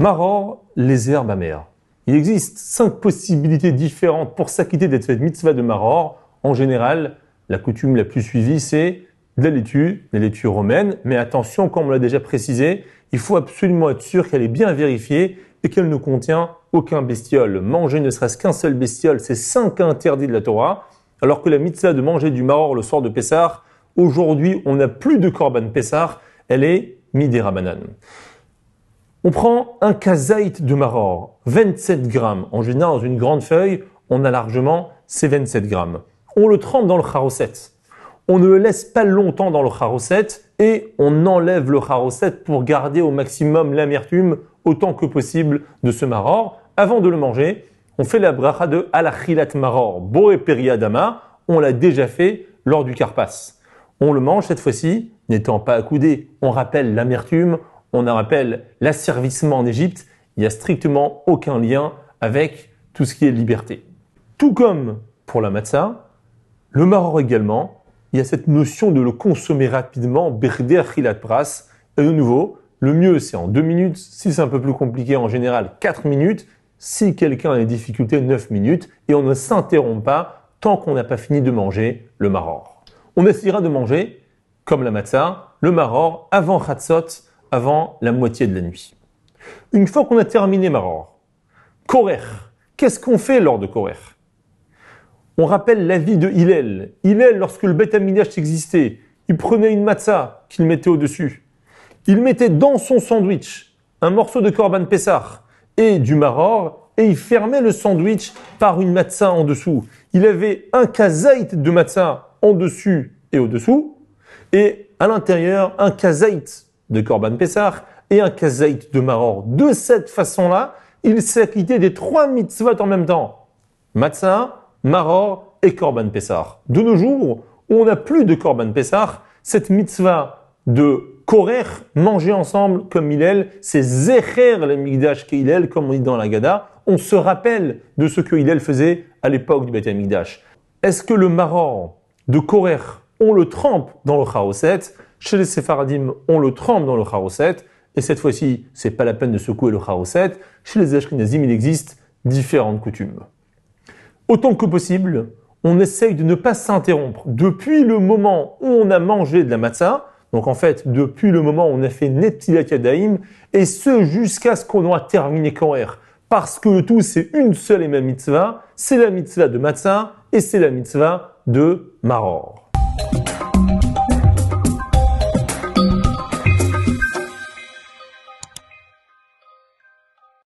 Maror, les herbes amères. Il existe 5 possibilités différentes pour s'acquitter de cette mitzvah de Maror. En général, la coutume la plus suivie, c'est de la laitue romaine. Mais attention, comme on l'a déjà précisé, il faut absolument être sûr qu'elle est bien vérifiée et qu'elle ne contient aucun bestiole. Manger ne serait-ce qu'un seul bestiole, c'est 5 interdits de la Torah. Alors que la mitzvah de manger du Maror le soir de Pessah, aujourd'hui, on n'a plus de Korban Pessah, elle est midérabanan. On prend un kazaït de Maror, 27 grammes. En général, dans une grande feuille, on a largement ces 27 grammes. On le trempe dans le charoset. On ne le laisse pas longtemps dans le charoset et on enlève le charoset pour garder au maximum l'amertume autant que possible de ce Maror. Avant de le manger, on fait la bracha de alachilat Maror, boé periadama. On l'a déjà fait lors du karpas. On le mange cette fois-ci, n'étant pas accoudé. On rappelle l'amertume, on en rappelle l'asservissement en Égypte. Il n'y a strictement aucun lien avec tout ce qui est liberté. Tout comme pour la matzah, le Maror également, il y a cette notion de le consommer rapidement, berdé achilat pras. Et de nouveau, le mieux c'est en 2 minutes. Si c'est un peu plus compliqué, en général 4 minutes. Si quelqu'un a des difficultés, 9 minutes. Et on ne s'interrompt pas tant qu'on n'a pas fini de manger le Maror. On essaiera de manger, comme la matzah, le Maror avant Chatzot, avant la moitié de la nuit. Une fois qu'on a terminé Maror, Korer, qu'est-ce qu'on fait lors de Korer? On rappelle la vie de Hillel. Hillel, lorsque le Beth Amikdash existait, il prenait une matzah qu'il mettait au-dessus. Il mettait dans son sandwich un morceau de Korban Pessah et du Maror, et il fermait le sandwich par une matzah en dessous. Il avait un kazaït de matzah en dessus et au-dessous, et à l'intérieur, un kazaït de Korban Pessah et un kazaït de Maror. De cette façon-là, il s'est acquitté des 3 mitzvot en même temps. Matzah, Maror et Korban Pessah. De nos jours, où on n'a plus de Korban Pessah, cette mitzvah de Korer, manger ensemble comme Hillel, c'est Zecher le Mikdash qu'Hillel, comme on dit dans la Gada. On se rappelle de ce que Hillel faisait à l'époque du Beth Amikdash. Est-ce que le Maror de Korer, on le trempe dans le charoset? Chez les Séfaradim, on le trempe dans le charoset. Et cette fois-ci, c'est pas la peine de secouer le charoset. Chez les Ashkenazim, il existe différentes coutumes. Autant que possible, on essaye de ne pas s'interrompre. Depuis le moment où on a mangé de la matzah, donc en fait, depuis le moment où on a fait Netilat Yadayim, et ce jusqu'à ce qu'on aura terminé Korer. Parce que le tout, c'est une seule et même mitzvah, c'est la mitzvah de matzah et c'est la mitzvah de Maror.